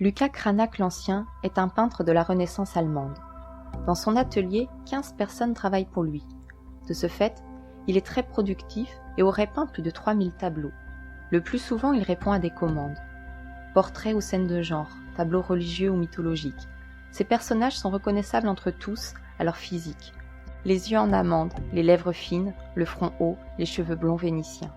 Lucas Cranach l'Ancien est un peintre de la Renaissance allemande. Dans son atelier, 15 personnes travaillent pour lui. De ce fait, il est très productif et aurait peint plus de 3000 tableaux. Le plus souvent, il répond à des commandes. Portraits ou scènes de genre, tableaux religieux ou mythologiques. Ces personnages sont reconnaissables entre tous à leur physique. Les yeux en amande, les lèvres fines, le front haut, les cheveux blonds vénitiens.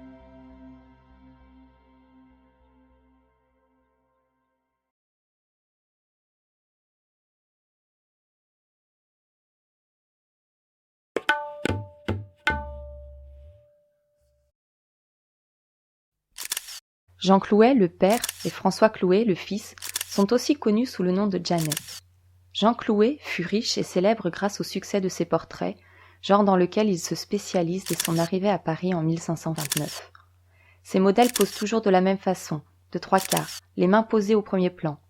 Jean Clouet, le père, et François Clouet, le fils, sont aussi connus sous le nom de Janet. Jean Clouet fut riche et célèbre grâce au succès de ses portraits, genre dans lequel il se spécialise dès son arrivée à Paris en 1529. Ses modèles posent toujours de la même façon, de 3/4, les mains posées au premier plan.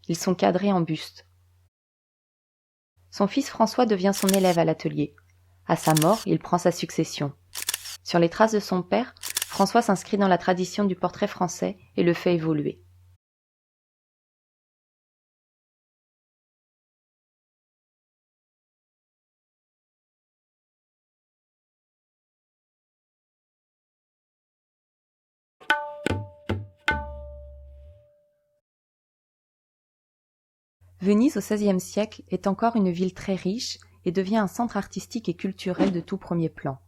Ils sont cadrés en buste. Son fils François devient son élève à l'atelier. À sa mort, il prend sa succession. Sur les traces de son père, François s'inscrit dans la tradition du portrait français et le fait évoluer. Venise au XVIe siècle est encore une ville très riche et devient un centre artistique et culturel de tout premier plan.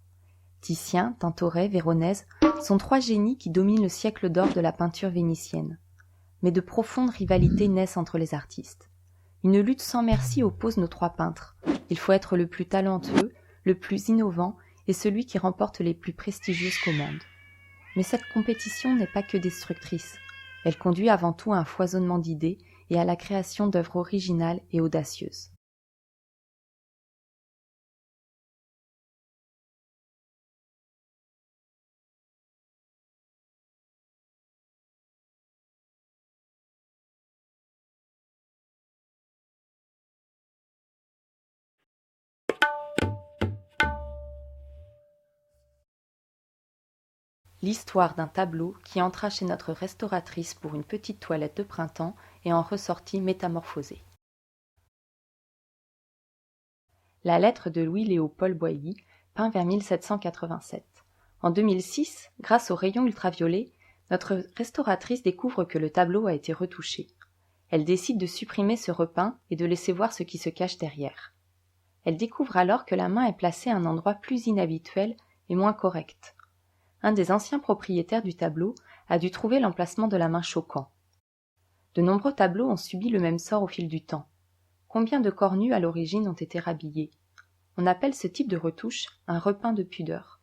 Titien, Tintoret, Véronèse sont 3 génies qui dominent le siècle d'or de la peinture vénitienne. Mais de profondes rivalités naissent entre les artistes. Une lutte sans merci oppose nos 3 peintres. Il faut être le plus talentueux, le plus innovant et celui qui remporte les plus prestigieuses commandes. Mais cette compétition n'est pas que destructrice. Elle conduit avant tout à un foisonnement d'idées et à la création d'œuvres originales et audacieuses. L'histoire d'un tableau qui entra chez notre restauratrice pour une petite toilette de printemps et en ressortit métamorphosé. La lettre de Louis-Léopold Boilly, peint vers 1787. En 2006, grâce aux rayons ultraviolets, notre restauratrice découvre que le tableau a été retouché. Elle décide de supprimer ce repeint et de laisser voir ce qui se cache derrière. Elle découvre alors que la main est placée à un endroit plus inhabituel et moins correct. Un des anciens propriétaires du tableau a dû trouver l'emplacement de la main choquant. De nombreux tableaux ont subi le même sort au fil du temps. Combien de corps nus à l'origine ont été rhabillés? On appelle ce type de retouche un repeint de pudeur.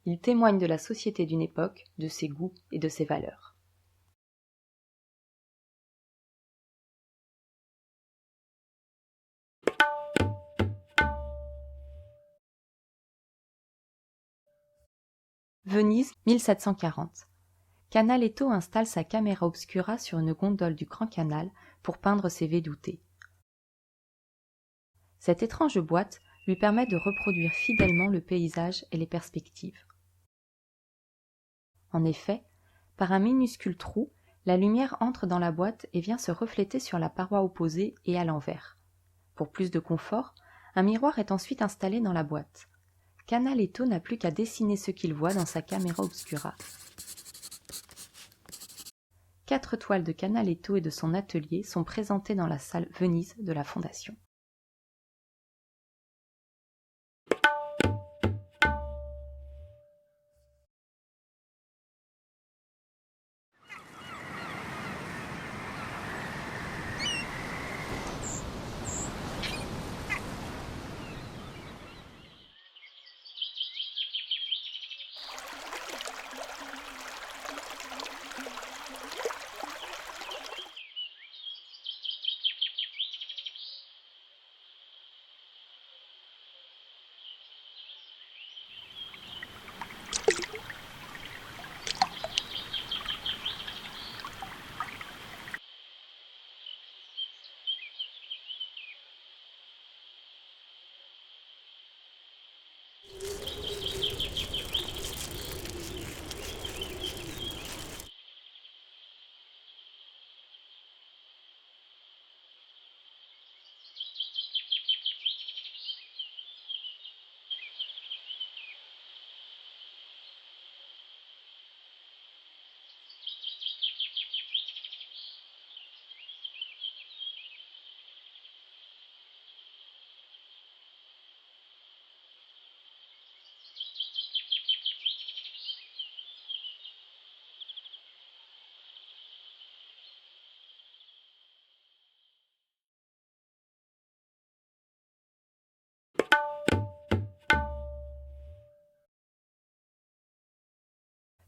Il témoigne de la société d'une époque, de ses goûts et de ses valeurs. Venise, 1740. Canaletto installe sa camera obscura sur une gondole du Grand Canal pour peindre ses védoutés. Cette étrange boîte lui permet de reproduire fidèlement le paysage et les perspectives. En effet, par un minuscule trou, la lumière entre dans la boîte et vient se refléter sur la paroi opposée et à l'envers. Pour plus de confort, un miroir est ensuite installé dans la boîte. Canaletto n'a plus qu'à dessiner ce qu'il voit dans sa camera obscura. 4 toiles de Canaletto et de son atelier sont présentées dans la salle Venise de la Fondation.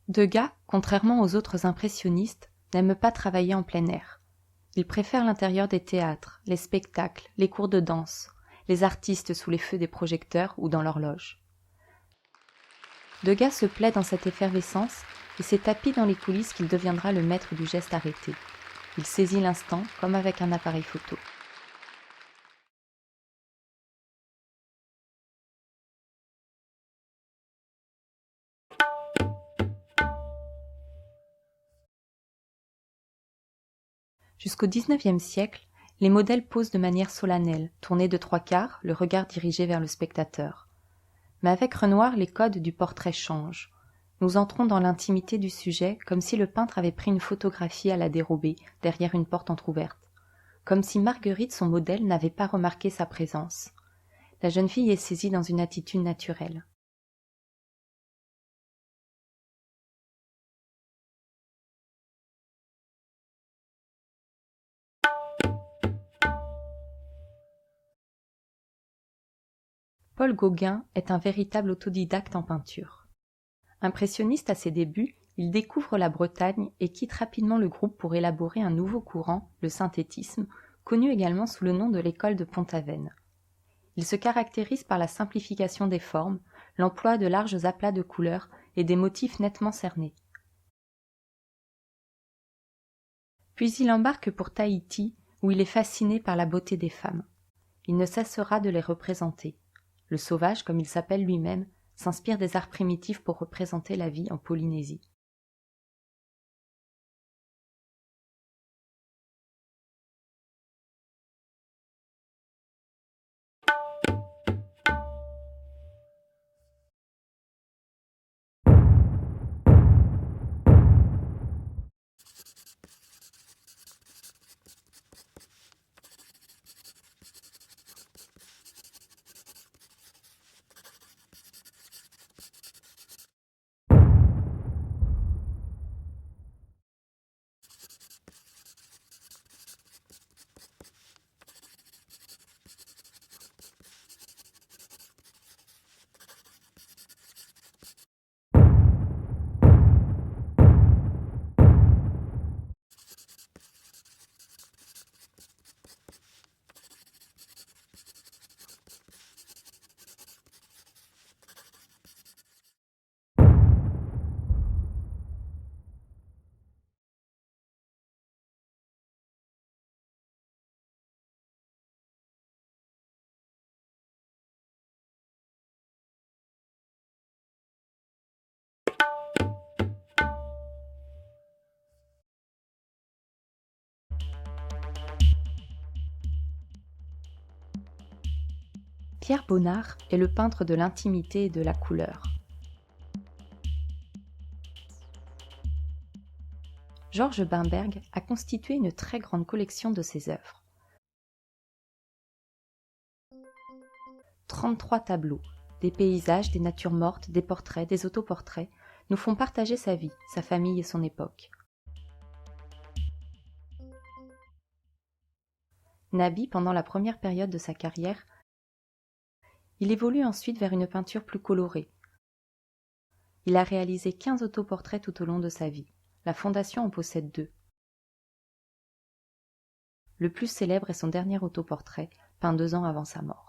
Degas, contrairement aux autres impressionnistes, n'aime pas travailler en plein air. Il préfère l'intérieur des théâtres, les spectacles, les cours de danse, les artistes sous les feux des projecteurs ou dans leurs loges. Degas se plaît dans cette effervescence et c'est tapis dans les coulisses qu'il deviendra le maître du geste arrêté. Il saisit l'instant comme avec un appareil photo. Jusqu'au XIXe siècle, les modèles posent de manière solennelle, tournés de trois quarts, le regard dirigé vers le spectateur. Mais avec Renoir, les codes du portrait changent. Nous entrons dans l'intimité du sujet comme si le peintre avait pris une photographie à la dérobée, derrière une porte entr'ouverte. Comme si Marguerite, son modèle, n'avait pas remarqué sa présence. La jeune fille est saisie dans une attitude naturelle. Paul Gauguin est un véritable autodidacte en peinture. Impressionniste à ses débuts, il découvre la Bretagne et quitte rapidement le groupe pour élaborer un nouveau courant, le synthétisme, connu également sous le nom de l'école de Pont-Aven. Il se caractérise par la simplification des formes, l'emploi de larges aplats de couleurs et des motifs nettement cernés. Puis il embarque pour Tahiti, où il est fasciné par la beauté des femmes. Il ne cessera de les représenter. Le sauvage, comme il s'appelle lui-même, s'inspire des arts primitifs pour représenter la vie en Polynésie. Pierre Bonnard est le peintre de l'intimité et de la couleur. Georges Bimberg a constitué une très grande collection de ses œuvres. 33 tableaux, des paysages, des natures mortes, des portraits, des autoportraits, nous font partager sa vie, sa famille et son époque. Nabi, pendant la première période de sa carrière, il évolue ensuite vers une peinture plus colorée. Il a réalisé 15 autoportraits tout au long de sa vie. La Fondation en possède 2. Le plus célèbre est son dernier autoportrait, peint 2 ans avant sa mort.